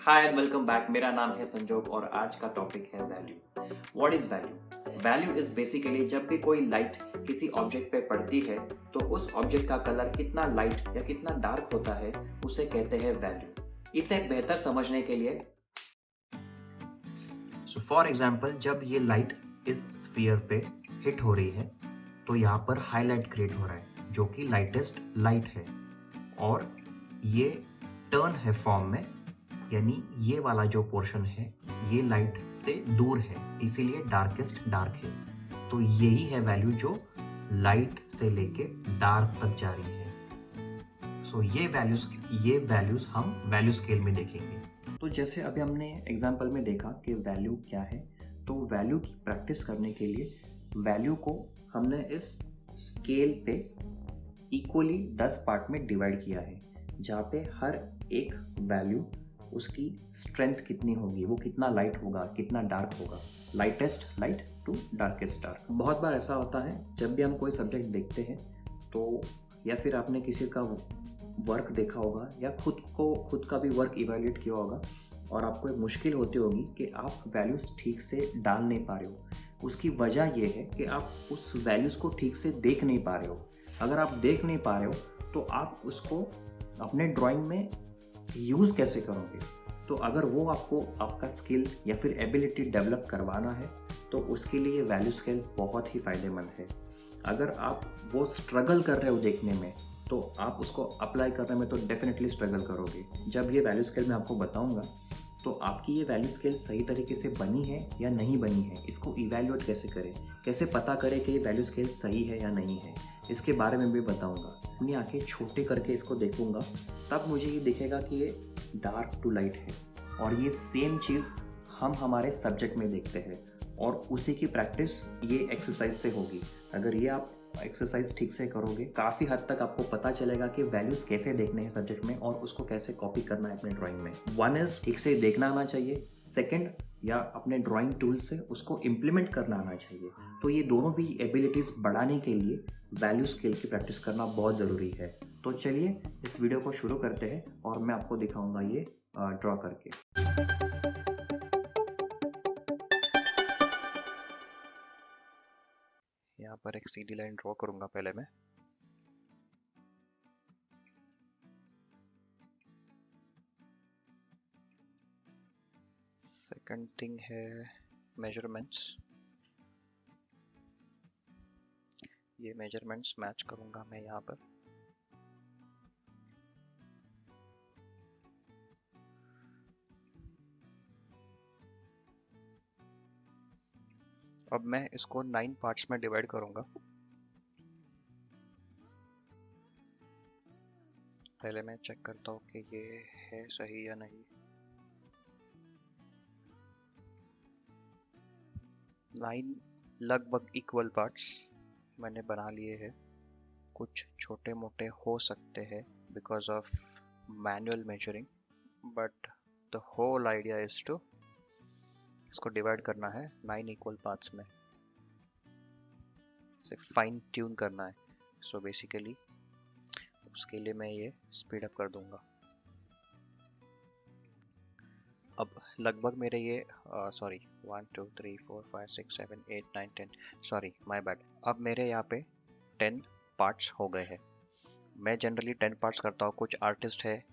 Hi and welcome back. मेरा नाम है संजोग और आज का टॉपिक है value. What is value? Value is basically जब भी कोई लाइट किसी ऑब्जेक्ट पे पड़ती है तो उस ऑब्जेक्ट का कलर कितना लाइट या कितना डार्क होता है उसे कहते हैं वैल्यू। इसे बेहतर समझने के लिए फॉर एग्जाम्पल जब ये लाइट इस स्फीयर पे हिट हो रही है तो यहाँ पर हाईलाइट क्रिएट हो रहा है जो कि लाइटेस्ट लाइट है और ये टर्न है फॉर्म में, यानी ये वाला जो पोर्शन है ये लाइट से दूर है इसीलिए डार्केस्ट डार्क है। तो यही है वैल्यू जो लाइट से लेके डार्क तक जा रही है। ये वैल्यूज हम वैल्यू स्केल में देखेंगे। तो जैसे अभी हमने एग्जांपल में देखा कि वैल्यू क्या है, तो वैल्यू की प्रैक्टिस करने के लिए वैल्यू को हमने इस स्केल पे इक्वली 10 पार्ट में डिवाइड किया है, जहाँ पे हर एक वैल्यू उसकी स्ट्रेंथ कितनी होगी, वो कितना लाइट होगा, कितना डार्क होगा, lightest light to darkest dark. बहुत बार ऐसा होता है जब भी हम कोई सब्जेक्ट देखते हैं तो या फिर आपने किसी का वर्क देखा होगा या खुद का भी वर्क इवेल्युएट किया होगा और आपको एक मुश्किल होती होगी कि आप वैल्यूज़ ठीक से डाल नहीं पा रहे हो। उसकी वजह यह है कि आप उस वैल्यूज़ को ठीक से देख नहीं पा रहे हो। अगर आप देख नहीं पा रहे हो तो आप उसको अपने ड्राइंग में यूज़ कैसे करोगे? तो अगर वो आपको आपका स्किल या फिर एबिलिटी डेवलप करवाना है तो उसके लिए वैल्यू स्केल बहुत ही फ़ायदेमंद है। अगर आप वो स्ट्रगल कर रहे हो देखने में तो आप उसको अप्लाई करने में तो डेफिनेटली स्ट्रगल करोगे। जब ये वैल्यू स्केल मैं आपको बताऊंगा तो आपकी ये वैल्यू स्केल सही तरीके से बनी है या नहीं बनी है, इसको इवैल्यूएट कैसे करें, कैसे पता करें कि ये वैल्यू स्केल सही है या नहीं है, इसके बारे में भी बताऊंगा। अपनी आंखें छोटे करके इसको देखूंगा तब मुझे ये दिखेगा कि ये डार्क टू लाइट है और ये सेम चीज़ हम हमारे सब्जेक्ट में देखते हैं और उसी की प्रैक्टिस ये एक्सरसाइज से होगी। अगर ये आप एक्सरसाइज ठीक से करोगे काफ़ी हद तक आपको पता चलेगा कि वैल्यूज़ कैसे देखने हैं सब्जेक्ट में और उसको कैसे कॉपी करना है अपने ड्राइंग में। वन इज ठीक से देखना आना चाहिए, सेकंड या अपने ड्राइंग टूल से उसको इम्प्लीमेंट करना आना चाहिए। तो ये दोनों भी एबिलिटीज़ बढ़ाने के लिए वैल्यू स्केल की प्रैक्टिस करना बहुत ज़रूरी है। तो चलिए इस वीडियो को शुरू करते हैं और मैं आपको दिखाऊंगा ये ड्रॉ करके। यहाँ पर एक सीधी लाइन ड्रॉ करूंगा पहले मैं। सेकंड थिंग है मेजरमेंट्स। ये मेजरमेंट्स मैच करूंगा मैं यहाँ पर। अब मैं इसको 9 पार्ट्स में डिवाइड करूंगा। पहले मैं चेक करता हूँ कि ये है सही या नहीं। 9 लगभग इक्वल पार्ट्स मैंने बना लिए हैं। कुछ छोटे मोटे हो सकते हैं because of manual measuring, but the whole idea is to इसको डिवाइड करना है 9 इक्वल पार्ट्स में, इसे फाइन ट्यून करना है। सो बेसिकली उसके लिए मैं ये स्पीड अप कर दूंगा। अब लगभग मेरे ये सॉरी 1 2 3 4 5 6 7 8 9 10 सॉरी माय बैड। अब मेरे यहाँ पे 10 पार्ट्स हो गए हैं। मैं जनरली 10 पार्ट्स करता हूँ। कुछ आर्टिस्ट है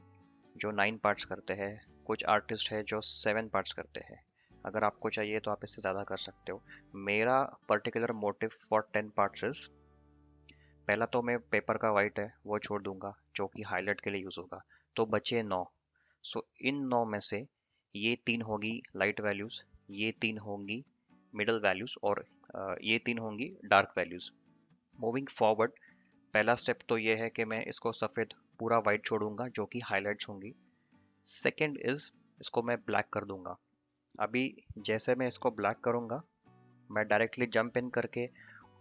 जो 9 पार्ट्स करते हैं, कुछ आर्टिस्ट है जो 7 पार्ट्स करते हैं। अगर आपको चाहिए तो आप इससे ज़्यादा कर सकते हो। मेरा particular motive for 10 parts is, पहला तो मैं पेपर का वाइट है वो छोड़ दूंगा जो कि हाईलाइट के लिए यूज़ होगा, तो बचे 9। सो इन 9 में से ये 3 होगी लाइट वैल्यूज़, ये 3 होंगी मिडल वैल्यूज़ और ये 3 होंगी डार्क वैल्यूज़। मूविंग फॉरवर्ड पहला स्टेप तो ये है कि मैं इसको सफ़ेद पूरा वाइट छोड़ूंगा जो कि हाईलाइट्स होंगी। सेकेंड इज़ इसको मैं ब्लैक कर दूंगा। अभी जैसे मैं इसको ब्लैक करूंगा मैं डायरेक्टली जंप इन करके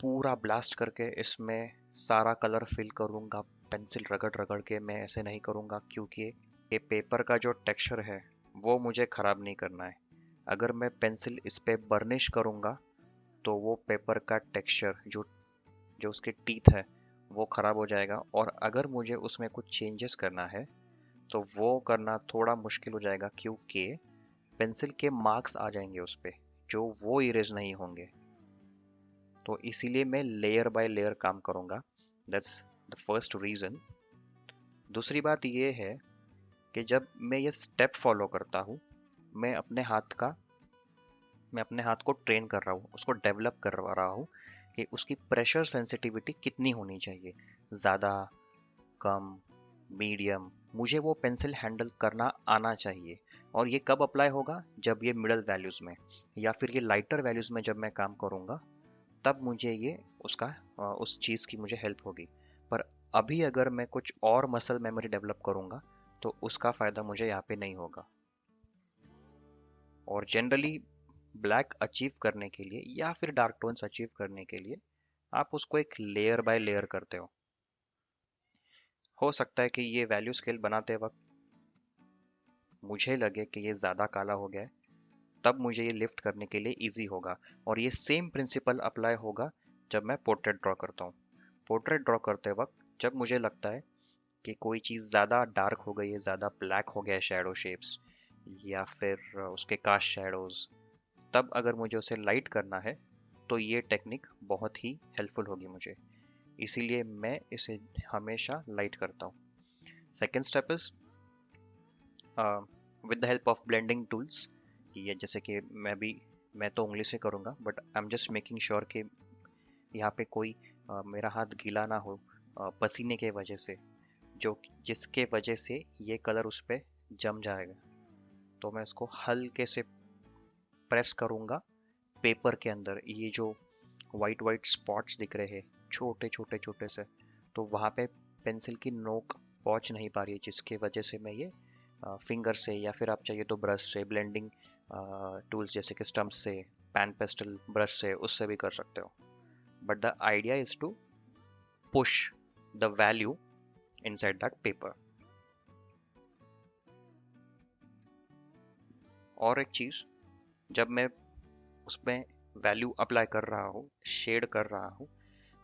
पूरा ब्लास्ट करके इसमें सारा कलर फिल करूंगा पेंसिल रगड़ रगड़ के। मैं ऐसे नहीं करूंगा क्योंकि ये पेपर का जो टेक्सचर है वो मुझे ख़राब नहीं करना है। अगर मैं पेंसिल इस पे बर्निश करूंगा तो वो पेपर का टेक्सचर जो उसके टीथ है वो ख़राब हो जाएगा। और अगर मुझे उसमें कुछ चेंजेस करना है तो वो करना थोड़ा मुश्किल हो जाएगा, क्योंकि पेंसिल के मार्क्स आ जाएंगे उस पे जो वो इरेज नहीं होंगे। तो इसीलिए मैं लेयर बाय लेयर काम करूँगा। That's the first reason. दूसरी बात ये है कि जब मैं ये स्टेप फॉलो करता हूँ, मैं अपने हाथ का मैं अपने हाथ को ट्रेन कर रहा हूँ, उसको डेवलप कर रहा हूँ कि उसकी प्रेशर सेंसिटिविटी कितनी होनी चाहिए, ज़्यादा, कम, मीडियम। मुझे वो पेंसिल हैंडल करना आना चाहिए। और ये कब अप्लाई होगा? जब ये मिडल वैल्यूज़ में या फिर ये लाइटर वैल्यूज़ में जब मैं काम करूँगा, तब मुझे ये उस चीज़ की मुझे हेल्प होगी। पर अभी अगर मैं कुछ और मसल मेमोरी डेवलप करूँगा तो उसका फ़ायदा मुझे यहाँ पे नहीं होगा। और जनरली ब्लैक अचीव करने के लिए या फिर डार्क टोन्स अचीव करने के लिए आप उसको एक लेयर बाय लेयर करते हो सकता है कि ये वैल्यू स्केल बनाते वक्त मुझे लगे कि ये ज़्यादा काला हो गया है, तब मुझे ये लिफ्ट करने के लिए इजी होगा। और ये सेम प्रिंसिपल अप्लाई होगा जब मैं पोर्ट्रेट ड्रॉ करता हूँ। पोर्ट्रेट ड्रॉ करते वक्त जब मुझे लगता है कि कोई चीज़ ज़्यादा डार्क हो गई है, ज़्यादा ब्लैक हो गया है शैडो शेप्स या फिर उसके कास्ट शैडोज़, तब अगर मुझे उसे लाइट करना है तो ये टेक्निक बहुत ही हेल्पफुल होगी मुझे। इसीलिए मैं इसे हमेशा लाइट करता हूँ। Second step is with the help of blending tools. ये जैसे कि मैं तो उंगली से करूँगा, but I am just making sure कि यहाँ पे कोई मेरा हाथ गीला ना हो पसीने के वजह से, जो जिसके वजह से ये कलर उस पर जम जाएगा। तो मैं इसको हल्के से प्रेस करूँगा पेपर के अंदर। ये जो वाइट वाइट स्पॉट्स दिख रहे हैं छोटे छोटे छोटे से, तो वहाँ पे पेंसिल की नोक पहुँच नहीं पा रही है, जिसके वजह से मैं ये फिंगर से या फिर आप चाहिए तो ब्रश से, ब्लेंडिंग टूल्स जैसे कि स्टम्प से, पैन पेस्टल ब्रश से, उससे भी कर सकते हो। But the idea is to push the value inside that paper. और एक चीज़, जब मैं उसमें वैल्यू अप्लाई कर रहा हूँ, शेड कर रहा हूँ,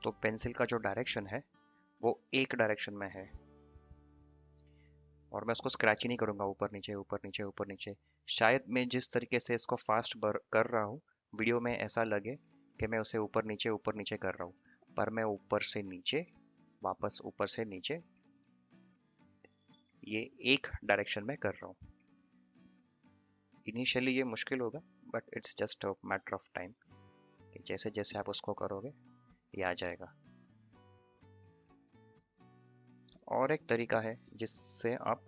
तो पेंसिल का जो डायरेक्शन है वो एक डायरेक्शन में है। और मैं उसको स्क्रैच ही नहीं करूँगा ऊपर नीचे ऊपर नीचे ऊपर नीचे। शायद मैं जिस तरीके से इसको फास्ट कर रहा हूँ, वीडियो में ऐसा लगे कि मैं उसे ऊपर नीचे कर रहा हूँ, पर मैं ऊपर से नीचे, वापस ऊपर से नीचे, ये एक डायरेक्शन में कर रहा हूँ। इनिशियली ये मुश्किल होगा, but it's just a matter of time कि जैसे जैसे आप उसको करोगे ये आ जाएगा। और एक तरीका है जिससे आप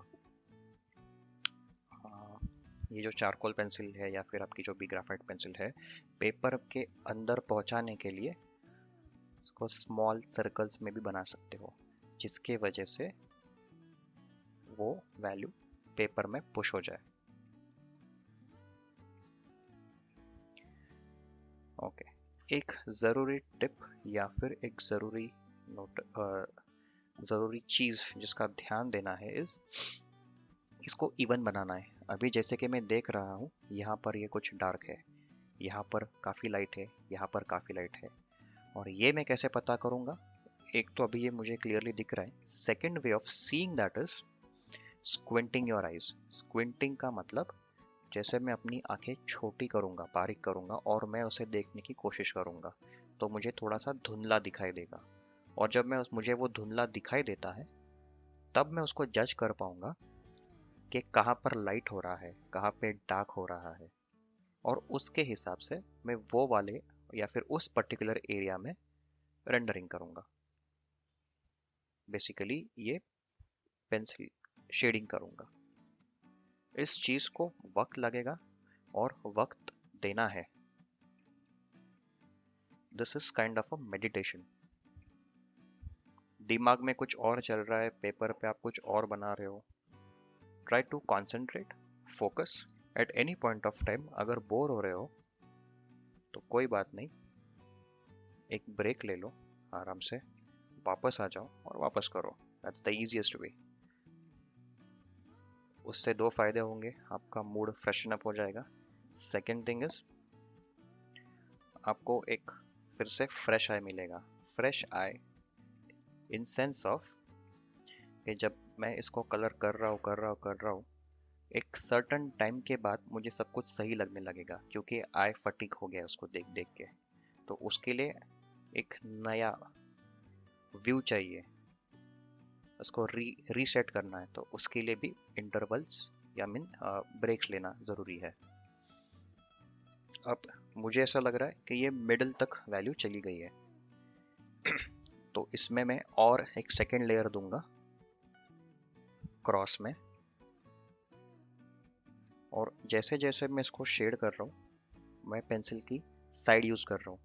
ये जो चारकोल पेंसिल है या फिर आपकी जो भी ग्राफाइट पेंसिल है, पेपर के अंदर पहुंचाने के लिए इसको स्मॉल सर्कल्स में भी बना सकते हो, जिसके वजह से वो वैल्यू पेपर में पुश हो जाए। ओके, एक ज़रूरी टिप या फिर एक ज़रूरी चीज़ जिसका ध्यान देना है इस इसको इवन बनाना है। अभी जैसे कि मैं देख रहा हूँ यहाँ पर ये कुछ डार्क है, यहाँ पर काफ़ी लाइट है, यहाँ पर काफ़ी लाइट है। और ये मैं कैसे पता करूँगा? एक तो अभी ये मुझे क्लियरली दिख रहा है। Second way of seeing that is squinting your eyes. Squinting का मतलब जैसे मैं अपनी आंखें छोटी करूँगा, बारीक करूँगा और मैं उसे देखने की कोशिश करूँगा, तो मुझे थोड़ा सा धुंधला दिखाई देगा। और जब मुझे वो धुंधला दिखाई देता है, तब मैं उसको जज कर पाऊँगा कि कहाँ पर लाइट हो रहा है, कहाँ पे डार्क हो रहा है, और उसके हिसाब से मैं वो वाले या फिर उस पर्टिकुलर एरिया में रेंडरिंग करूँगा। बेसिकली ये पेंसिल शेडिंग करूँगा। इस चीज़ को वक्त लगेगा और वक्त देना है। This is kind of a meditation. दिमाग में कुछ और चल रहा है, पेपर पे आप कुछ और बना रहे हो, try to concentrate, focus. At any point of time अगर बोर हो रहे हो तो कोई बात नहीं, एक ब्रेक ले लो, आराम से वापस आ जाओ और वापस करो। That's the easiest way. उससे दो फायदे होंगे, आपका मूड फ्रेशन अप हो जाएगा। सेकेंड थिंग इज आपको एक फिर से फ्रेश आई मिलेगा। Fresh I in sense of कि जब मैं इसको कलर कर रहा हूँ, एक सर्टन टाइम के बाद मुझे सब कुछ सही लगने लगेगा, क्योंकि आई फटीक हो गया उसको देख देख के। तो उसके लिए एक नया व्यू चाहिए, उसको रीसेट करना है, तो उसके लिए भी इंटरवल्स या मीन ब्रेक्स लेना ज़रूरी है। अब मुझे ऐसा लग रहा है कि ये मिडल तक वैल्यू चली गई है, तो इसमें मैं और एक सेकेंड लेयर दूंगा क्रॉस में, और जैसे जैसे मैं इसको शेड कर रहा हूँ मैं पेंसिल की साइड यूज़ कर रहा हूँ।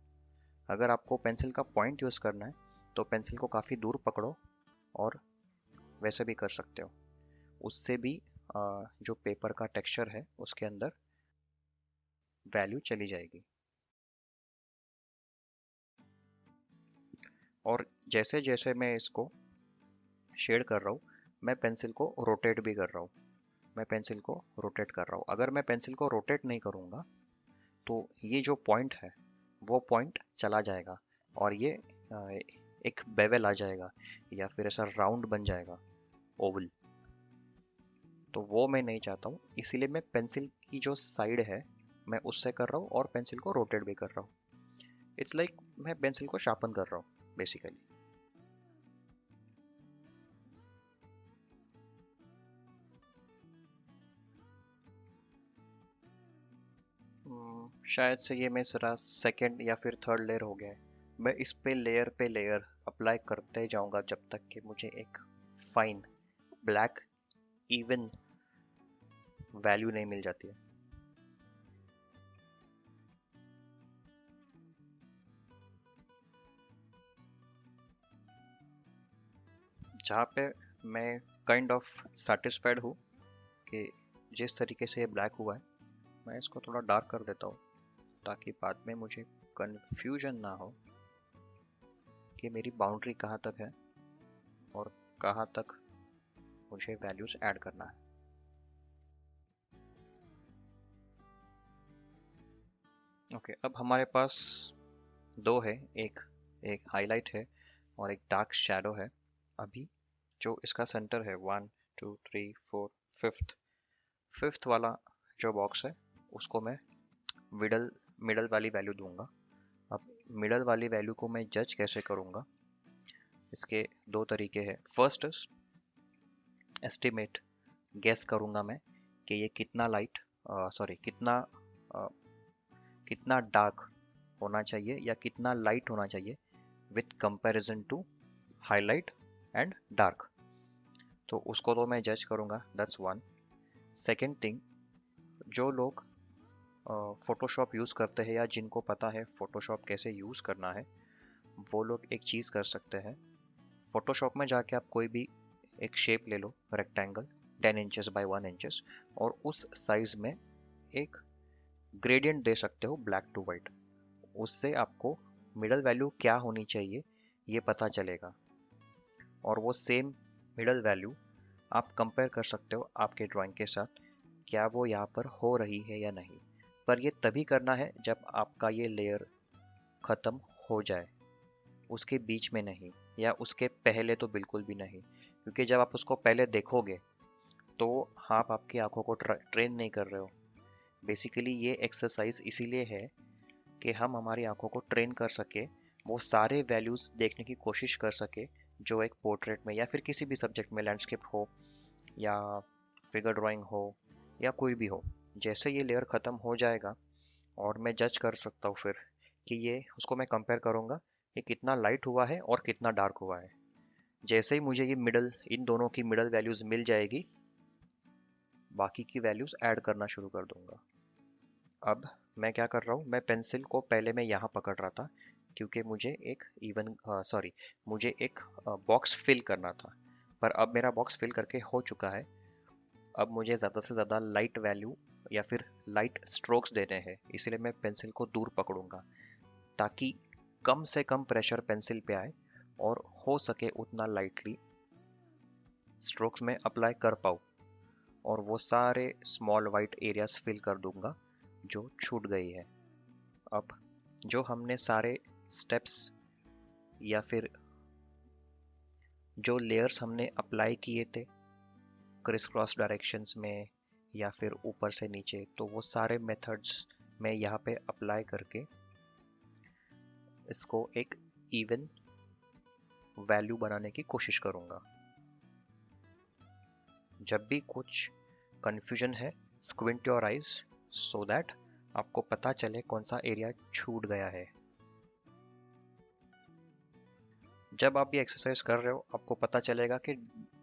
अगर आपको पेंसिल का पॉइंट यूज़ करना है तो पेंसिल को काफ़ी दूर पकड़ो और वैसे भी कर सकते हो, उससे भी जो पेपर का टेक्सचर है उसके अंदर वैल्यू चली जाएगी। और जैसे जैसे मैं इसको शेड कर रहा हूँ मैं पेंसिल को रोटेट भी कर रहा हूँ, मैं पेंसिल को रोटेट कर रहा हूँ। अगर मैं पेंसिल को रोटेट नहीं करूँगा तो ये जो पॉइंट है वो पॉइंट चला जाएगा और ये एक बेवल आ जाएगा या फिर ऐसा राउंड बन जाएगा, ओवल। तो वो मैं नहीं चाहता हूँ, इसीलिए मैं पेंसिल की जो साइड है मैं उससे कर रहा हूँ और पेंसिल को रोटेट भी कर रहा हूँ। इट्स लाइक मैं पेंसिल को शार्पन कर रहा हूँ बेसिकली। शायद से ये मेरा सेकंड या फिर थर्ड लेयर हो गया है। मैं इस पे लेयर अप्लाई करते जाऊंगा जब तक कि मुझे एक फाइन ब्लैक इवन वैल्यू नहीं मिल जाती है। जहाँ पे मैं काइंड ऑफ सेटिस्फाइड हूँ कि जिस तरीके से ये ब्लैक हुआ है, मैं इसको थोड़ा डार्क कर देता हूँ ताकि बाद में मुझे कंफ्यूजन ना हो कि मेरी बाउंड्री कहाँ तक है और कहाँ तक मुझे वैल्यूज ऐड करना है। ओके, अब हमारे पास दो है, एक एक हाईलाइट है और एक डार्क शैडो है। अभी जो इसका सेंटर है 1 2 3 4 फिफ्थ फिफ्थ वाला जो बॉक्स है उसको मैं मिडल मिडल वाली वैल्यू दूंगा। अब मिडल वाली वैल्यू को मैं जज कैसे करूंगा, इसके दो तरीके हैं। फर्स्ट एस्टिमेट, गेस करूंगा मैं कि ये कितना लाइट सॉरी कितना डार्क होना चाहिए या कितना लाइट होना चाहिए with comparison to highlight and dark. तो उसको तो मैं जज करूंगा, दैट्स वन। सेकेंड थिंग, जो लोग फोटोशॉप यूज़ करते हैं या जिनको पता है फोटोशॉप कैसे यूज़ करना है, वो लोग एक चीज़ कर सकते हैं। फोटोशॉप में जाके आप कोई भी एक शेप ले लो, रेक्टेंगल 10 इंचेस बाय 1 इंचेस, और उस साइज में एक ग्रेडियंट दे सकते हो ब्लैक टू वाइट। उससे आपको मिडल वैल्यू क्या होनी चाहिए ये पता चलेगा, और वो सेम मिडल वैल्यू आप कंपेयर कर सकते हो आपके ड्राइंग के साथ, क्या वो यहाँ पर हो रही है या नहीं। पर ये तभी करना है जब आपका ये लेयर ख़त्म हो जाए, उसके बीच में नहीं, या उसके पहले तो बिल्कुल भी नहीं, क्योंकि जब आप उसको पहले देखोगे तो आप आपकी आंखों को ट्रेन नहीं कर रहे हो। बेसिकली ये एक्सरसाइज इसीलिए है कि हम हमारी आंखों को ट्रेन कर सके, वो सारे वैल्यूज़ देखने की कोशिश कर सके जो एक पोर्ट्रेट में या फिर किसी भी सब्जेक्ट में, लैंडस्केप हो या फिगर ड्राइंग हो या कोई भी हो, जैसे ये लेयर ख़त्म हो जाएगा और मैं जज कर सकता हूँ फिर कि ये उसको मैं कंपेयर करूँगा ये कितना लाइट हुआ है और कितना डार्क हुआ है। जैसे ही मुझे ये मिडल, इन दोनों की मिडल वैल्यूज़ मिल जाएगी, बाकी की वैल्यूज़ ऐड करना शुरू कर दूंगा। अब मैं क्या कर रहा हूँ, मैं पेंसिल को पहले मैं यहाँ पकड़ रहा था क्योंकि मुझे एक मुझे एक बॉक्स फिल करना था, पर अब मेरा बॉक्स फिल करके हो चुका है। अब मुझे ज़्यादा से ज़्यादा लाइट वैल्यू या फिर लाइट स्ट्रोक्स देने हैं, इसलिए मैं पेंसिल को दूर पकड़ूंगा ताकि कम से कम प्रेशर पेंसिल पे आए और हो सके उतना लाइटली स्ट्रोक्स में अप्लाई कर पाऊँ, और वो सारे स्मॉल वाइट एरियाज फिल कर दूंगा जो छूट गई है। अब जो हमने सारे स्टेप्स या फिर जो लेयर्स हमने अप्लाई किए थे क्रिस क्रॉस डायरेक्शंस में या फिर ऊपर से नीचे, तो वो सारे मेथड्स मैं यहाँ पे अप्लाई करके इसको एक इवन वैल्यू बनाने की कोशिश करूँगा। जब भी कुछ कन्फ्यूजन है, squint your eyes so that आपको पता चले कौन सा एरिया छूट गया है। जब आप ये एक्सरसाइज कर रहे हो आपको पता चलेगा कि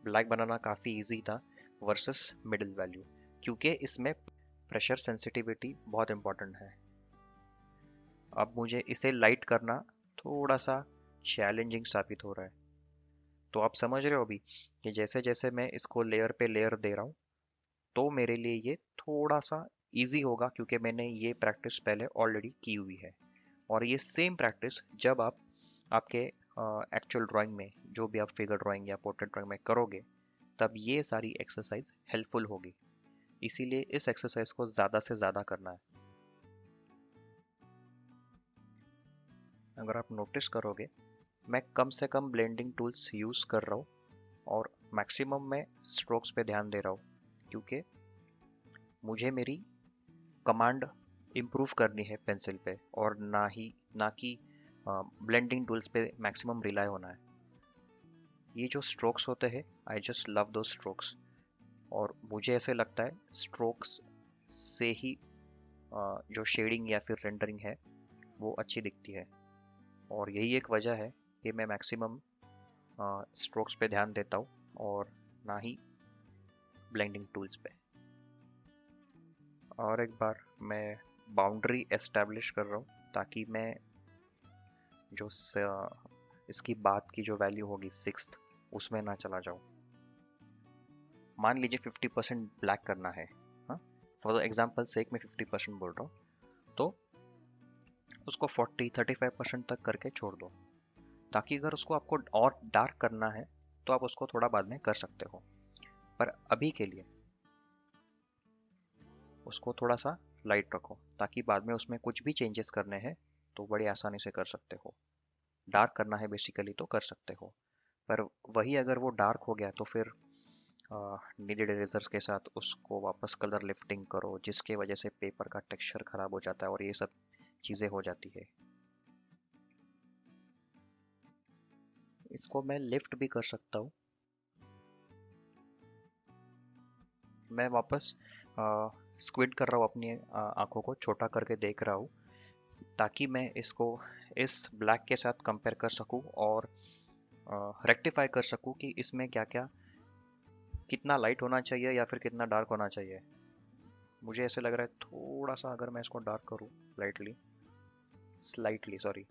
ब्लैक बनाना काफ़ी इजी था वर्सेस मिडिल वैल्यू, क्योंकि इसमें प्रेशर सेंसिटिविटी बहुत इंपॉर्टेंट है। अब मुझे इसे लाइट करना थोड़ा सा चैलेंजिंग साबित हो रहा है। तो आप समझ रहे हो अभी कि जैसे जैसे मैं इसको लेयर पे लेयर दे रहा हूँ तो मेरे लिए ये थोड़ा सा इजी होगा, क्योंकि मैंने ये प्रैक्टिस पहले ऑलरेडी की हुई है। और ये सेम प्रैक्टिस जब आप आपके एक्चुअल ड्राइंग में, जो भी आप फिगर ड्राइंग या पोर्ट्रेट ड्राइंग में करोगे, तब ये सारी एक्सरसाइज हेल्पफुल होगी। इसीलिए इस एक्सरसाइज को ज़्यादा से ज़्यादा करना है। अगर आप नोटिस करोगे मैं कम से कम ब्लेंडिंग टूल्स यूज़ कर रहा हूँ और मैक्सिमम मैं स्ट्रोक्स पे ध्यान दे रहा हूँ, क्योंकि मुझे मेरी कमांड इम्प्रूव करनी है पेंसिल पे, और ना कि ब्लेंडिंग टूल्स पे मैक्सिमम रिलाई होना है। ये जो स्ट्रोक्स होते हैं, आई जस्ट लव दो स्ट्रोक्स, और मुझे ऐसे लगता है स्ट्रोक्स से ही जो शेडिंग या फिर रेंडरिंग है वो अच्छी दिखती है। और यही एक वजह है कि मैं मैक्सिमम स्ट्रोक्स पे ध्यान देता हूँ और ना ही ब्लेंडिंग टूल्स पे। और एक बार मैं बाउंड्री एस्टैब्लिश कर रहा हूँ ताकि मैं जो इसकी बात की जो वैल्यू होगी 6th, उसमें ना चला जाऊँ। मान लीजिए 50% ब्लैक करना है, हाँ, फॉर द एग्जाम्पल सेक मैं 50% बोल रहा हूँ, तो उसको 35% तक करके छोड़ दो, ताकि अगर उसको आपको और डार्क करना है तो आप उसको थोड़ा बाद में कर सकते हो, पर अभी के लिए उसको थोड़ा सा लाइट रखो, ताकि बाद में उसमें कुछ भी चेंजेस करने हैं तो बड़ी आसानी से कर सकते हो। डार्क करना है बेसिकली तो कर सकते हो, पर वही अगर वो डार्क हो गया तो फिर नीडेड इरेजर्स के साथ उसको वापस कलर लिफ्टिंग करो, जिसके वजह से पेपर का टेक्सचर खराब हो जाता है और ये सब चीज़ें हो जाती है। इसको मैं लिफ्ट भी कर सकता हूँ। मैं वापस स्क्विड कर रहा हूँ, अपनी आंखों को छोटा करके देख रहा हूँ, ताकि मैं इसको इस ब्लैक के साथ कंपेयर कर सकूँ और रेक्टिफाई कर सकूँ कि इसमें क्या क्या, कितना लाइट होना चाहिए या फिर कितना डार्क होना चाहिए। मुझे ऐसे लग रहा है थोड़ा सा अगर मैं इसको डार्क करूँ स्लाइटली सॉरी,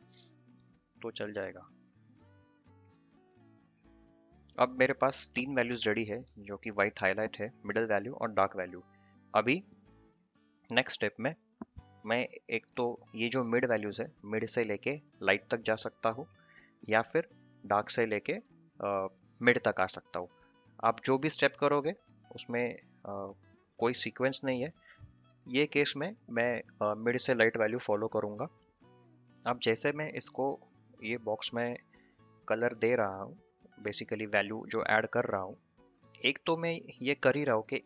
तो चल जाएगा। अब मेरे पास 3 वैल्यूज रेडी है, जो कि वाइट हाईलाइट है, मिडल वैल्यू और डार्क वैल्यू। अभी नेक्स्ट स्टेप में मैं एक तो ये जो मिड वैल्यूज है, मिड से लेके लाइट तक जा सकता हूँ, या फिर डार्क से लेके मिड तक आ सकता हूँ। आप जो भी स्टेप करोगे उसमें कोई सीक्वेंस नहीं है। ये केस में मैं मिड से लाइट वैल्यू फॉलो करूँगा। अब जैसे मैं इसको ये बॉक्स में कलर दे रहा हूँ, बेसिकली वैल्यू जो ऐड कर रहा हूँ, एक तो मैं ये कर ही रहा हूँ कि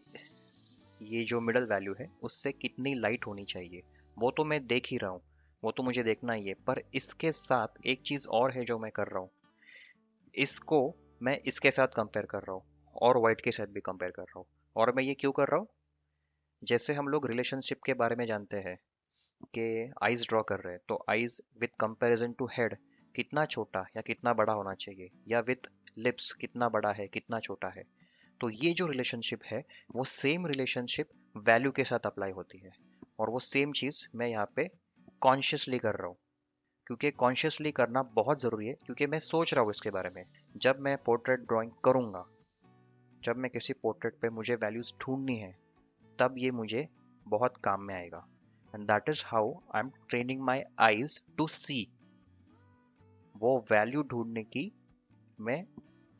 ये जो मिडल वैल्यू है उससे कितनी लाइट होनी चाहिए, वो तो मैं देख ही रहा हूँ, वो तो मुझे देखना ही है। पर इसके साथ एक चीज़ और है जो मैं कर रहा हूँ, इसको मैं इसके साथ कंपेयर कर रहा हूँ और वाइट के साथ भी कंपेयर कर रहा हूँ। और मैं ये क्यों कर रहा हूँ, जैसे हम लोग रिलेशनशिप के बारे में जानते हैं कि आइज ड्रॉ कर रहे हैं, तो eyes with comparison to head कितना छोटा या कितना बड़ा होना चाहिए, या विथ लिप्स कितना बड़ा है कितना छोटा है। तो ये जो रिलेशनशिप है वो सेम रिलेशनशिप वैल्यू के साथ अप्लाई होती है, और वो सेम चीज़ मैं यहाँ पे कॉन्शियसली कर रहा हूँ, क्योंकि कॉन्शियसली करना बहुत ज़रूरी है, क्योंकि मैं सोच रहा हूँ इसके बारे में। जब मैं पोर्ट्रेट ड्राइंग करूँगा, जब मैं किसी पोर्ट्रेट पे मुझे वैल्यूज़ ढूंढनी है, तब ये मुझे बहुत काम में आएगा। And that is how I am training my eyes to see, वो वैल्यू ढूंढने की मैं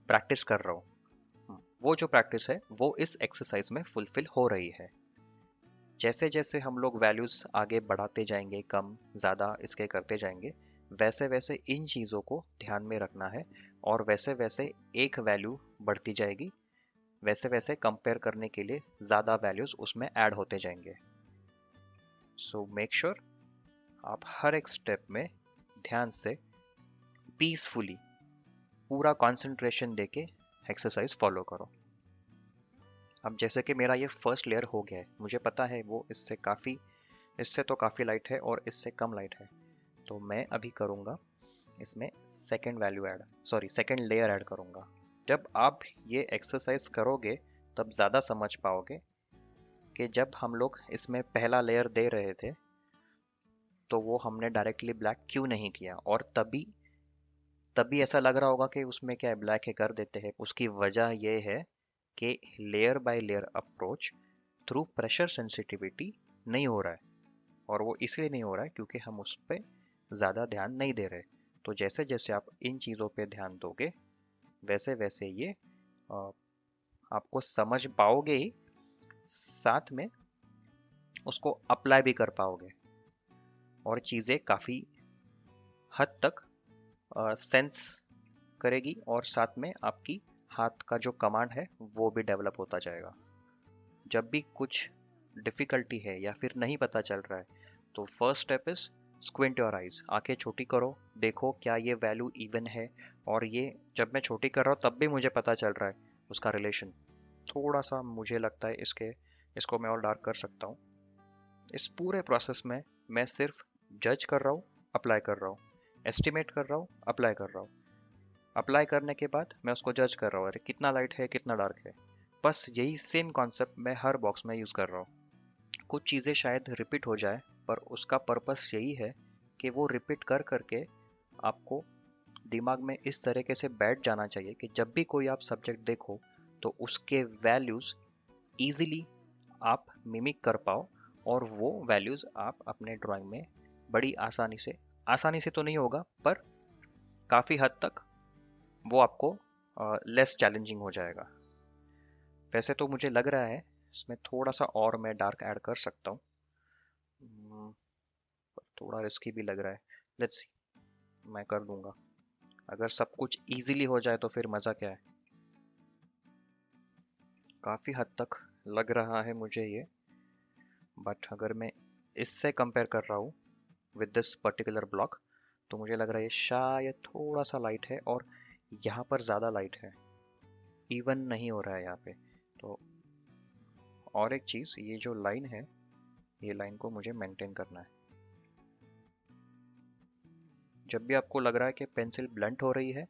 प्रैक्टिस कर रहा हूँ। वो जो प्रैक्टिस है वो इस एक्सरसाइज में फुलफिल हो रही है। जैसे जैसे हम लोग वैल्यूज आगे बढ़ाते जाएंगे, कम ज़्यादा इसके करते जाएंगे, वैसे वैसे इन चीज़ों को ध्यान में रखना है, और वैसे वैसे एक वैल्यू बढ़ती जाएगी वैसे वैसे कंपेयर करने के लिए ज़्यादा वैल्यूज़ उसमें ऐड होते जाएंगे। सो मेक श्योर आप हर एक स्टेप में ध्यान से पीसफुली पूरा कंसंट्रेशन देके एक्सरसाइज फॉलो करो। अब जैसे कि मेरा ये फर्स्ट लेयर हो गया है, मुझे पता है वो इससे तो काफ़ी लाइट है और इससे कम लाइट है, तो मैं अभी करूँगा इसमें सेकेंड लेयर ऐड करूँगा। जब आप ये एक्सरसाइज करोगे तब ज़्यादा समझ पाओगे कि जब हम लोग इसमें पहला लेयर दे रहे थे तो वो हमने डायरेक्टली ब्लैक क्यों नहीं किया, और तभी ऐसा लग रहा होगा कि उसमें क्या है, ब्लैक है कर देते हैं। उसकी वजह ये है कि layer by layer approach through pressure sensitivity नहीं हो रहा है, और वो इसलिए नहीं हो रहा है क्योंकि हम उस पर ज़्यादा ध्यान नहीं दे रहे। तो जैसे जैसे आप इन चीज़ों पे ध्यान दोगे वैसे वैसे ये अ, आपको समझ पाओगे ही, साथ में उसको अप्लाई भी कर पाओगे, और चीज़ें काफ़ी हद तक सेंस करेगी, और साथ में आपकी हाथ का जो कमांड है वो भी डेवलप होता जाएगा। जब भी कुछ डिफ़िकल्टी है या फिर नहीं पता चल रहा है तो first step is squint your eyes, आंखें छोटी करो, देखो क्या ये वैल्यू इवन है। और ये जब मैं छोटी कर रहा हूँ तब भी मुझे पता चल रहा है उसका रिलेशन। थोड़ा सा मुझे लगता है इसको मैं और डार्क कर सकता हूँ। इस पूरे प्रोसेस में मैं सिर्फ जज कर रहा हूँ, अप्लाई कर रहा हूँ, एस्टिमेट कर रहा हूँ, अप्लाई कर रहा हूँ। अप्लाई करने के बाद मैं उसको जज कर रहा हूँ, अरे कितना लाइट है कितना डार्क है। बस यही सेम कॉन्सेप्ट मैं हर बॉक्स में यूज़ कर रहा हूँ। कुछ चीज़ें शायद रिपीट हो जाए, पर उसका पर्पस यही है कि वो रिपीट कर करके आपको दिमाग में इस तरीके से बैठ जाना चाहिए कि जब भी कोई आप सब्जेक्ट देखो तो उसके वैल्यूज़ ईजिली आप मिमिक कर पाओ, और वो वैल्यूज़ आप अपने ड्राइंग में बड़ी आसानी से तो नहीं होगा पर काफ़ी हद तक वो आपको लेस चैलेंजिंग हो जाएगा। वैसे तो मुझे लग रहा है इसमें थोड़ा सा और मैं डार्क ऐड कर सकता हूँ, पर थोड़ा रिस्की भी लग रहा है। लेट्स सी, मैं कर दूंगा। अगर सब कुछ इजीली हो जाए तो फिर मज़ा क्या है। काफ़ी हद तक लग रहा है मुझे ये, बट अगर मैं इससे कंपेयर कर रहा हूँ विद दिस पर्टिकुलर ब्लॉक तो मुझे लग रहा है ये शायद थोड़ा सा लाइट है, और यहाँ पर ज़्यादा लाइट है, इवन नहीं हो रहा है यहाँ पे। तो और एक चीज़, ये जो लाइन है ये लाइन को मुझे मेंटेन करना है। जब भी आपको लग रहा है कि पेंसिल ब्लंट हो रही है,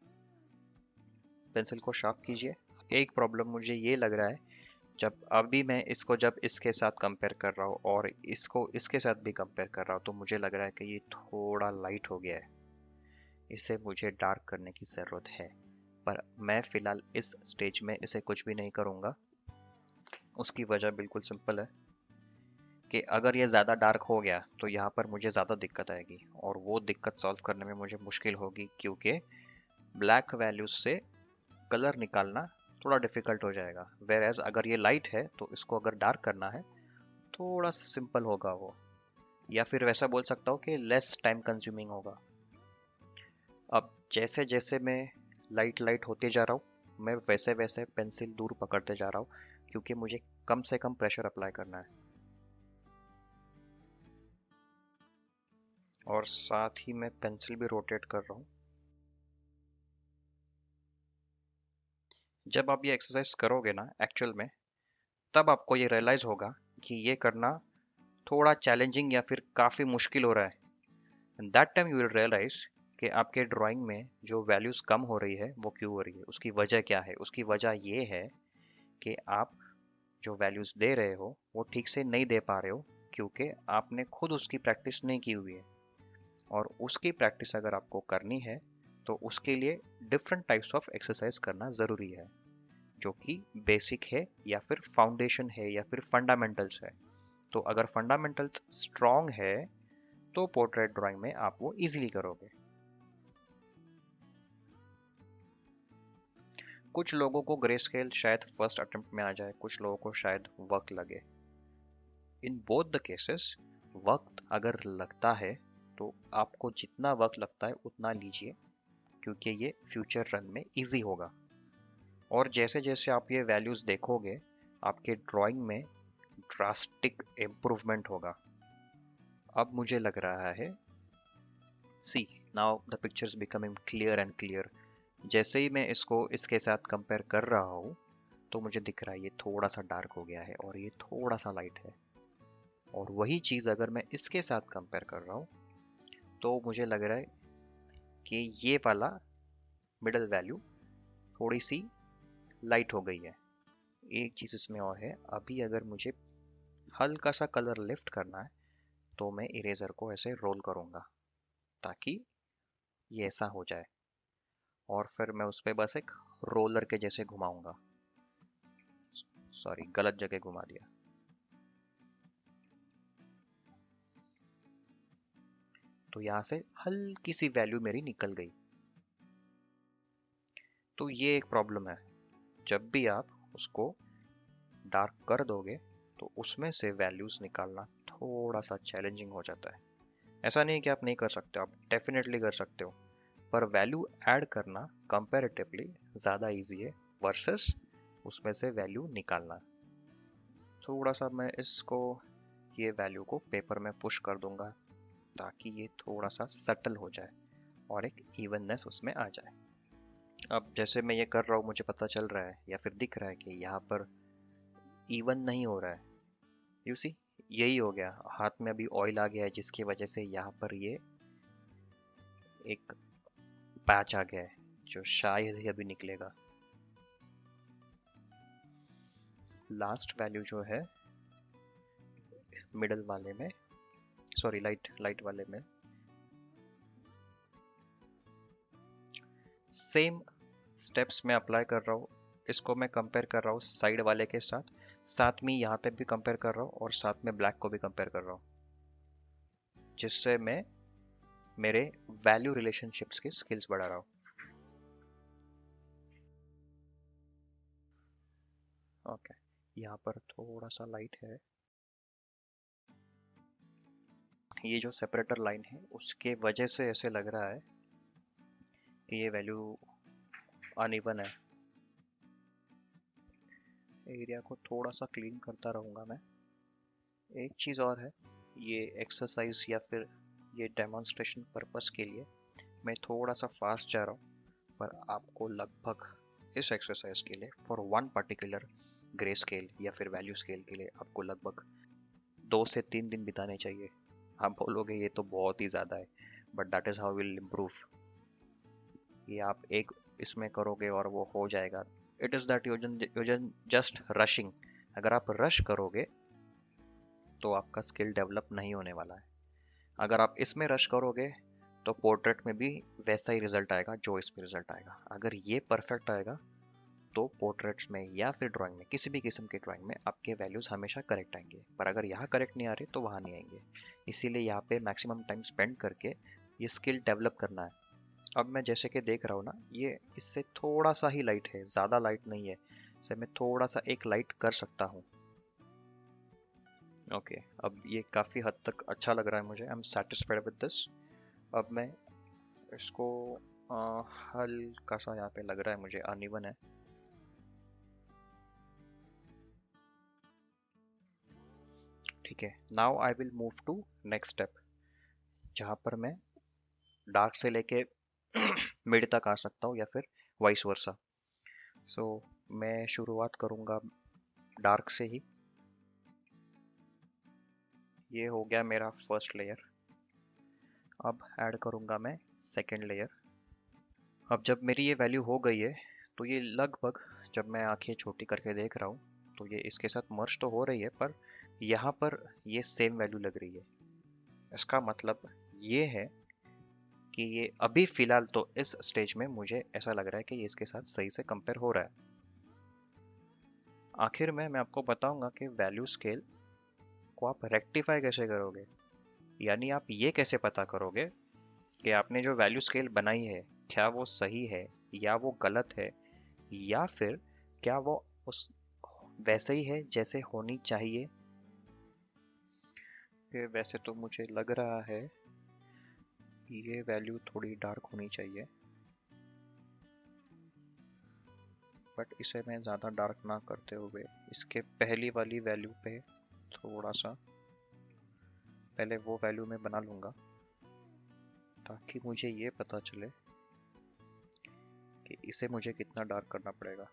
पेंसिल को शार्प कीजिए। एक प्रॉब्लम मुझे ये लग रहा है, जब इसके साथ कंपेयर कर रहा हूँ और इसको इसके साथ भी कंपेयर कर रहा हूँ तो मुझे लग रहा है कि ये थोड़ा लाइट हो गया है, इसे मुझे डार्क करने की ज़रूरत है। पर मैं फ़िलहाल इस स्टेज में इसे कुछ भी नहीं करूँगा। उसकी वजह बिल्कुल सिंपल है कि अगर ये ज़्यादा डार्क हो गया तो यहाँ पर मुझे ज़्यादा दिक्कत आएगी, और वो दिक्कत सॉल्व करने में मुझे मुश्किल होगी, क्योंकि ब्लैक वैल्यूज से कलर निकालना थोड़ा डिफिकल्ट हो जाएगा। वेर एज अगर ये लाइट है तो इसको अगर डार्क करना है थोड़ा सा सिंपल होगा वो, या फिर वैसा बोल सकता हूँ कि लेस टाइम कंज्यूमिंग होगा। अब जैसे जैसे मैं लाइट लाइट होते जा रहा हूँ मैं वैसे वैसे पेंसिल दूर पकड़ते जा रहा हूँ, क्योंकि मुझे कम से कम प्रेशर अप्लाई करना है, और साथ ही मैं पेंसिल भी रोटेट कर रहा हूँ। जब आप ये एक्सरसाइज करोगे ना एक्चुअल में, तब आपको ये रियलाइज़ होगा कि ये करना थोड़ा चैलेंजिंग या फिर काफ़ी मुश्किल हो रहा है। And that time you will realize कि आपके ड्राइंग में जो वैल्यूज़ कम हो रही है वो क्यों हो रही है, उसकी वजह क्या है। उसकी वजह ये है कि आप जो वैल्यूज़ दे रहे हो वो ठीक से नहीं दे पा रहे हो, क्योंकि आपने खुद उसकी प्रैक्टिस नहीं की हुई है। और उसकी प्रैक्टिस अगर आपको करनी है तो उसके लिए डिफरेंट टाइप्स ऑफ एक्सरसाइज करना ज़रूरी है, जो कि बेसिक है या फिर फाउंडेशन है या फिर फंडामेंटल्स है। तो अगर फंडामेंटल्स स्ट्रॉन्ग है तो पोर्ट्रेट ड्राइंग में आप वो इजीली करोगे। कुछ लोगों को ग्रे स्केल शायद फर्स्ट अटेम्प्ट में आ जाए, कुछ लोगों को शायद वक्त लगे। इन बोथ द केसेस वक्त अगर लगता है तो आपको जितना वक्त लगता है उतना लीजिए, क्योंकि ये फ्यूचर रन में इजी होगा। और जैसे जैसे आप ये वैल्यूज़ देखोगे आपके ड्राइंग में ड्रास्टिक इम्प्रूवमेंट होगा। अब मुझे लग रहा है, see now the pictures becoming clear and clear. जैसे ही मैं इसको इसके साथ कंपेयर कर रहा हूँ तो मुझे दिख रहा है ये थोड़ा सा डार्क हो गया है और ये थोड़ा सा लाइट है। और वही चीज़ अगर मैं इसके साथ कंपेयर कर रहा हूँ तो मुझे लग रहा है कि ये वाला मिडल वैल्यू थोड़ी सी लाइट हो गई है। एक चीज़ इसमें और है, अभी अगर मुझे हल्का सा कलर लिफ्ट करना है तो मैं इरेजर को ऐसे रोल करूँगा ताकि ये ऐसा हो जाए और फिर मैं उस पर बस एक रोलर के जैसे घुमाऊंगा। सॉरी, गलत जगह घुमा दिया। तो यहाँ से हल्की सी वैल्यू मेरी निकल गई। तो ये एक प्रॉब्लम है, जब भी आप उसको डार्क कर दोगे तो उसमें से वैल्यूज निकालना थोड़ा सा चैलेंजिंग हो जाता है। ऐसा नहीं कि आप नहीं कर सकते, आप डेफिनेटली कर सकते हो, पर वैल्यू ऐड करना कंपैरेटिवली ज़्यादा इजी है वर्सेस उसमें से वैल्यू निकालना। थोड़ा सा मैं इसको, ये वैल्यू को पेपर में पुश कर दूंगा ताकि ये थोड़ा सा सटल हो जाए और एक इवननेस उसमें आ जाए। अब जैसे मैं ये कर रहा हूँ मुझे पता चल रहा है या फिर दिख रहा है कि यहाँ पर इवन नहीं हो रहा है। यू सी, यही हो गया, हाथ में अभी ऑयल आ गया है जिसकी वजह से यहाँ पर ये एक पैच आ गया है जो शायद ही अभी निकलेगा। लास्ट वैल्यू जो है मिडल वाले में, सॉरी लाइट वाले में, सेम स्टेप्स में अप्लाई कर रहा हूँ। इसको मैं कंपेयर कर रहा हूँ साइड वाले के साथ, साथ में यहाँ पे भी कंपेयर कर रहा हूँ और साथ में ब्लैक को भी कंपेयर कर रहा हूँ, जिससे मैं मेरे वैल्यू रिलेशनशिप्स की स्किल्स बढ़ा रहा हूँ। ओके, यहाँ पर थोड़ा सा लाइट है। ये जो सेपरेटर लाइन है उसके वजह से ऐसे लग रहा है कि ये वैल्यू अनइवन है। एरिया को थोड़ा सा क्लीन करता रहूँगा मैं। एक चीज़ और है, ये एक्सरसाइज या फिर ये डेमोन्स्ट्रेशन पर्पस के लिए मैं थोड़ा सा फास्ट जा रहा हूँ, पर आपको लगभग इस एक्सरसाइज के लिए for one particular grey scale या फिर वैल्यू स्केल के लिए आपको लगभग 2 से 3 दिन बिताने चाहिए। आप बोलोगे ये तो बहुत ही ज़्यादा है, but that is how will improve. ये आप एक इसमें करोगे और वो हो जाएगा। It is that you just rushing. अगर आप रश करोगे तो आपका स्किल डेवलप नहीं होने वाला है। अगर आप इसमें रश करोगे तो पोर्ट्रेट में भी वैसा ही रिजल्ट आएगा जो इसमें रिजल्ट आएगा। अगर ये परफेक्ट आएगा तो पोर्ट्रेट्स में या फिर ड्राइंग में, किसी भी किस्म की ड्राइंग में आपके वैल्यूज़ हमेशा करेक्ट आएंगे, पर अगर यहाँ करेक्ट नहीं आ रहे तो वहाँ नहीं आएंगे। इसीलिए यहाँ पे मैक्सिमम टाइम स्पेंड करके ये स्किल डेवलप करना है। अब मैं जैसे कि देख रहा हूँ ना, ये इससे थोड़ा सा ही लाइट है, ज़्यादा लाइट नहीं है, इसे मैं थोड़ा सा एक लाइट कर सकता हूँ। ओके, अब ये काफ़ी हद तक अच्छा लग रहा है मुझे। I am satisfied with this. अब मैं इसको हल्का सा यहाँ पे लग रहा है मुझे अनइवन है। ठीक है, now I will move to next step, जहाँ पर मैं डार्क से लेके मिड तक आ सकता हूँ या फिर वाइस वर्सा। सो मैं शुरुआत करूँगा डार्क से ही। ये हो गया मेरा फर्स्ट लेयर। अब ऐड करूँगा मैं सेकेंड लेयर। अब जब मेरी ये वैल्यू हो गई है तो ये लगभग, जब मैं आंखें छोटी करके देख रहा हूँ तो ये इसके साथ मर्ज तो हो रही है, पर यहाँ पर ये सेम वैल्यू लग रही है। इसका मतलब ये है कि ये अभी फ़िलहाल तो इस स्टेज में मुझे ऐसा लग रहा है कि ये इसके साथ सही से कंपेयर हो रहा है। आखिर में मैं आपको बताऊंगा कि वैल्यू स्केल को आप रेक्टिफाई कैसे करोगे, यानी आप ये कैसे पता करोगे कि आपने जो वैल्यू स्केल बनाई है क्या वो सही है या वो गलत है, या फिर क्या वो उस वैसे ही है जैसे होनी चाहिए। कि वैसे तो मुझे लग रहा है ये वैल्यू थोड़ी डार्क होनी चाहिए, बट इसे मैं ज़्यादा डार्क ना करते हुए इसके पहली वाली वैल्यू पे थोड़ा सा पहले वो वैल्यू में बना लूँगा, ताकि मुझे ये पता चले कि इसे मुझे कितना डार्क करना पड़ेगा।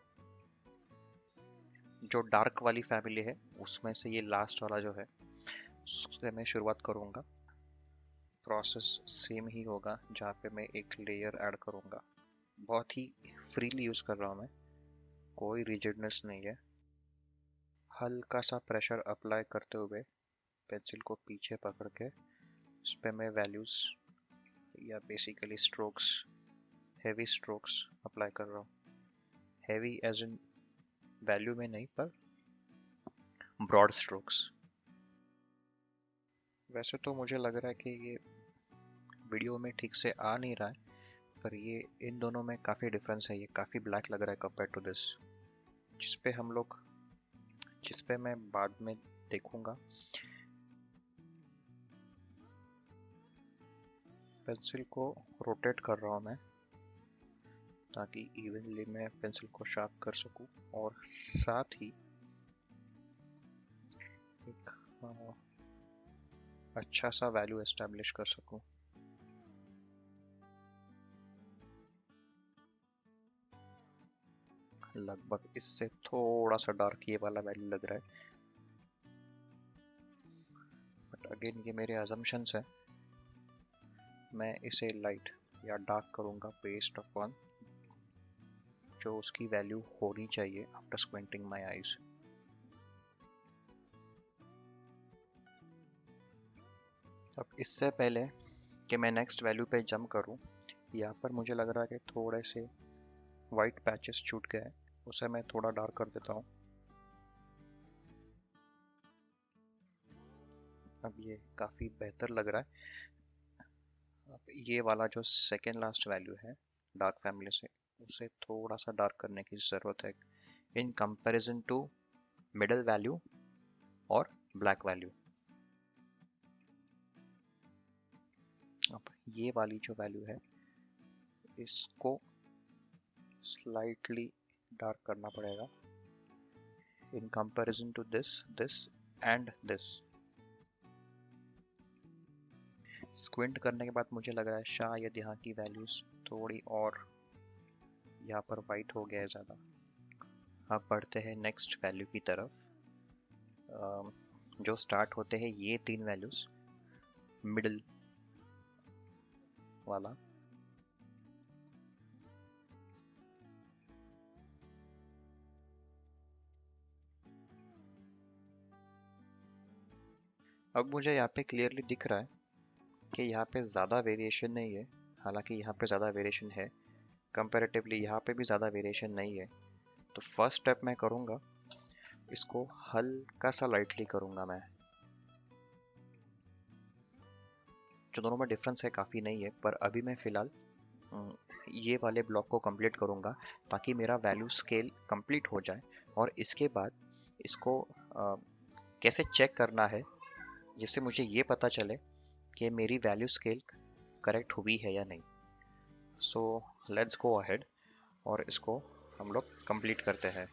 जो डार्क वाली फैमिली है उसमें से ये लास्ट वाला जो है उससे मैं शुरुआत करूँगा। प्रोसेस सेम ही होगा, जहाँ पे मैं एक लेयर ऐड करूँगा। बहुत ही फ्रीली यूज़ कर रहा हूँ मैं, कोई रिजिडनेस नहीं है। हल्का सा प्रेशर अप्लाई करते हुए पेंसिल को पीछे पकड़ के इस पे मैं वैल्यूज़ या basically strokes, heavy strokes apply कर रहा हूँ। हेवी एज इन वैल्यू में नहीं, पर ब्रॉड स्ट्रोक्स। वैसे तो मुझे लग रहा है कि ये वीडियो में ठीक से आ नहीं रहा है, पर ये इन दोनों में काफ़ी डिफरेंस है। ये काफ़ी ब्लैक लग रहा है कंपेयर टू दिस, जिस पे मैं बाद में देखूंगा। पेंसिल को रोटेट कर रहा हूँ मैं, ताकि इवनली मैं पेंसिल को शार्प कर सकूं और साथ ही एक अच्छा सा वैल्यू एस्टैब्लिश कर सकूं। लगभग इससे थोड़ा सा डार्क ये वाला वैल्यू लग रहा है, बट अगेन ये मेरे अजम्पशंस है। मैं इसे लाइट या डार्क करूंगा बेस्ड अपॉन जो उसकी वैल्यू होनी चाहिए आफ्टर स्क्विंटिंग माय आईज। अब इससे पहले कि मैं नेक्स्ट वैल्यू पे जंप करूं, यहाँ पर मुझे लग रहा है कि थोड़े से वाइट पैचेस छूट गए हैं, उसे मैं थोड़ा डार्क कर देता हूँ। अब ये काफ़ी बेहतर लग रहा है। अब ये वाला जो सेकेंड लास्ट वैल्यू है डार्क फैमिली से, उसे थोड़ा सा डार्क करने की ज़रूरत है in comparison to middle value और ब्लैक वैल्यू। अब ये वाली जो वैल्यू है इसको स्लाइटली डार्क करना पड़ेगा in comparison to this and this. Squint करने के बाद मुझे लग रहा है शायद यहाँ की वैल्यूज थोड़ी और यहाँ पर वाइट हो गया है ज़्यादा। अब बढ़ते हैं नेक्स्ट वैल्यू की तरफ, जो स्टार्ट होते हैं ये तीन वैल्यूज मिडल वाला। अब मुझे यहाँ पे क्लियरली दिख रहा है कि यहाँ पे ज़्यादा वेरिएशन नहीं है, हालांकि यहाँ पे ज़्यादा वेरिएशन है कंपैरेटिवली, यहाँ पे भी ज़्यादा वेरिएशन नहीं है। तो फर्स्ट स्टेप मैं करूँगा, इसको हल्का सा लाइटली करूँगा मैं। जो दोनों में डिफरेंस है काफ़ी नहीं है, पर अभी मैं फ़िलहाल ये वाले ब्लॉक को कंप्लीट करूँगा ताकि मेरा वैल्यू स्केल कंप्लीट हो जाए, और इसके बाद इसको कैसे चेक करना है जिससे मुझे ये पता चले कि मेरी वैल्यू स्केल करेक्ट हुई है या नहीं। सो लेट्स गो अहेड और इसको हम लोग कंप्लीट करते हैं।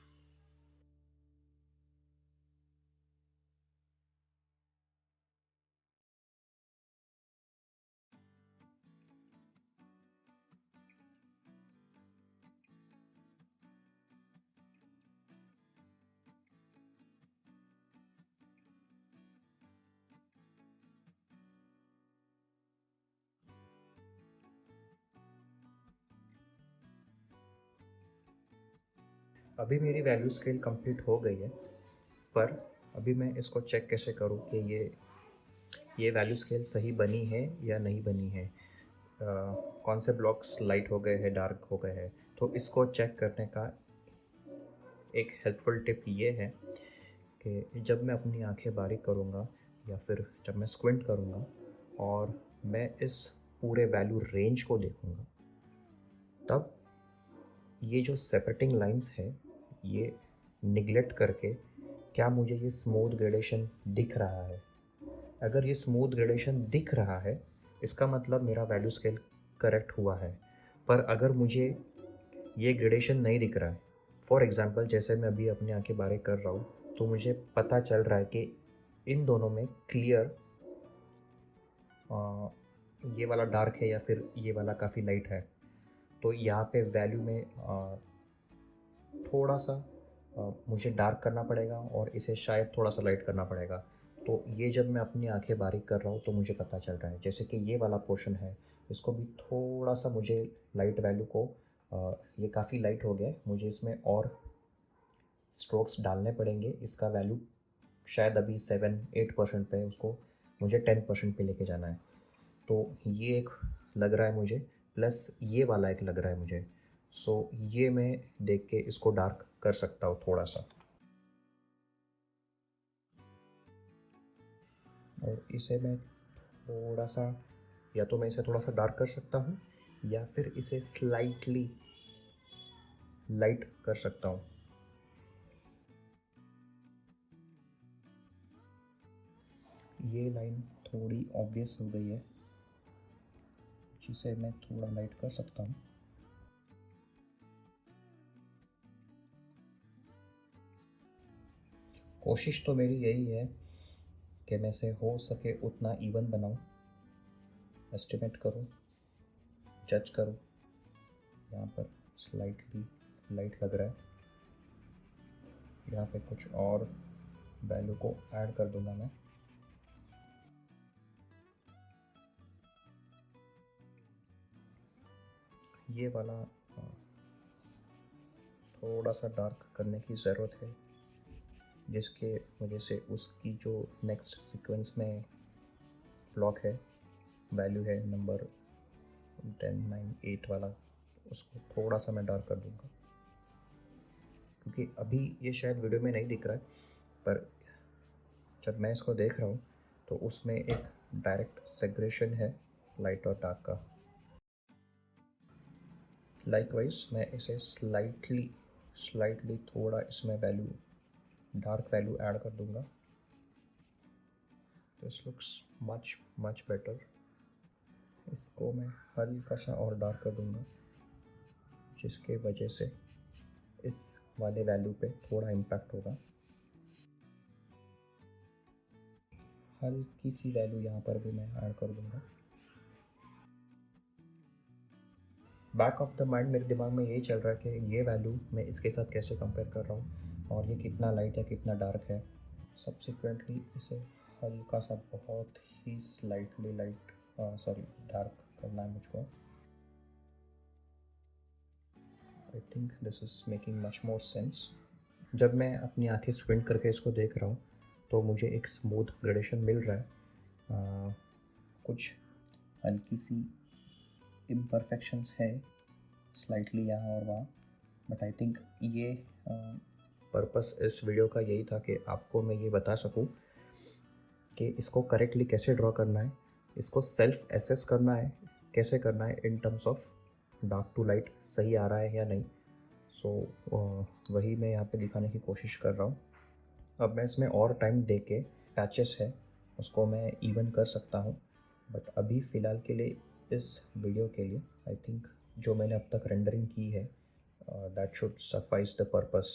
अभी मेरी वैल्यू स्केल कंप्लीट हो गई है, पर अभी मैं इसको चेक कैसे करूँ कि ये वैल्यू स्केल सही बनी है या नहीं बनी है। कौन से ब्लॉक्स लाइट हो गए हैं, डार्क हो गए हैं। तो इसको चेक करने का एक हेल्पफुल टिप ये है कि जब मैं अपनी आंखें बारीक करूँगा या फिर जब मैं स्क्विंट करूँगा और मैं इस पूरे वैल्यू रेंज को देखूँगा, तब ये जो सेपरेटिंग लाइंस है ये निगलेक्ट करके क्या मुझे ये स्मूथ ग्रेडेशन दिख रहा है। अगर ये स्मूथ ग्रेडेशन दिख रहा है इसका मतलब मेरा वैल्यू स्केल करेक्ट हुआ है। पर अगर मुझे ये ग्रेडेशन नहीं दिख रहा है, फॉर एग्ज़ाम्पल जैसे मैं अभी अपनी आंखें बारीक कर रहा हूँ तो मुझे पता चल रहा है कि इन दोनों में क्लियर ये वाला डार्क है या फिर ये वाला काफ़ी लाइट है। तो यहाँ पे वैल्यू में थोड़ा सा मुझे डार्क करना पड़ेगा और इसे शायद थोड़ा सा लाइट करना पड़ेगा। तो ये जब मैं अपनी आंखें बारीक कर रहा हूँ तो मुझे पता चल रहा है। जैसे कि ये वाला पोर्शन है, इसको भी थोड़ा सा मुझे लाइट वैल्यू को ये काफ़ी लाइट हो गया है, मुझे इसमें और स्ट्रोक्स डालने पड़ेंगे। इसका वैल्यू शायद अभी 7-8% पे है, उसको मुझे 10% पे लेके जाना है। तो ये एक लग रहा है मुझे, प्लस ये वाला एक लग रहा है मुझे। सो ये मैं देख के इसको डार्क कर सकता हूँ थोड़ा सा, और इसे मैं थोड़ा सा, या तो मैं इसे थोड़ा सा डार्क कर सकता हूँ या फिर इसे स्लाइटली लाइट कर सकता हूँ। ये लाइन थोड़ी ऑब्वियस हो गई है, जिसे मैं थोड़ा लाइट कर सकता हूँ। कोशिश तो मेरी यही है कि मैं से हो सके उतना इवन बनाऊँ, एस्टिमेट करूँ, जज करूँ। यहाँ पर स्लाइटली लाइट लग रहा है, यहाँ पे कुछ और वैल्यू को ऐड कर दूंगा मैं। ये वाला थोड़ा सा डार्क करने की ज़रूरत है, जिसके वजह से उसकी जो नेक्स्ट सीक्वेंस में ब्लॉक है, वैल्यू है नंबर 10, 9, 8 वाला, उसको थोड़ा सा मैं डार्क कर दूंगा। क्योंकि अभी ये शायद वीडियो में नहीं दिख रहा है, पर जब मैं इसको देख रहा हूँ तो उसमें एक डायरेक्ट सेग्रेशन है लाइट और डार्क का। लाइकवाइज मैं इसे स्लाइटली थोड़ा इसमें वैल्यू, डार्क वैल्यू ऐड कर दूंगा। This looks much better. इसको मैं हल्का सा और डार्क कर दूंगा, जिसके वजह से इस वाले वैल्यू पे थोड़ा इम्पैक्ट होगा। हल्की सी वैल्यू यहाँ पर भी मैं ऐड कर दूंगा। बैक ऑफ द माइंड मेरे दिमाग में यही चल रहा है कि ये वैल्यू मैं इसके साथ कैसे कंपेयर कर रहा हूँ और ये कितना लाइट है कितना डार्क है। सब्सिक्वेंटली इसे हल्का सा बहुत ही स्लाइटली डार्क करना है मुझको। I think this is making much more sense. जब मैं अपनी आंखें स्क्विंट करके इसको देख रहा हूँ तो मुझे एक स्मूथ ग्रेडेशन मिल रहा है। कुछ हल्की सी इम्परफेक्शंस है स्लाइटली यहाँ और वहाँ, बट आई थिंक ये पर्पस इस वीडियो का यही था कि आपको मैं ये बता सकूँ कि इसको करेक्टली कैसे ड्रॉ करना है, इसको सेल्फ एसेस करना है कैसे करना है in terms of dark to light सही आ रहा है या नहीं। सो वही मैं यहाँ पे दिखाने की कोशिश कर रहा हूँ। अब मैं इसमें और टाइम दे के पैचेस है उसको मैं इवन कर सकता हूँ, बट अभी फ़िलहाल के लिए इस वीडियो के लिए आई थिंक जो मैंने अब तक रेंडरिंग की है that should suffice the purpose.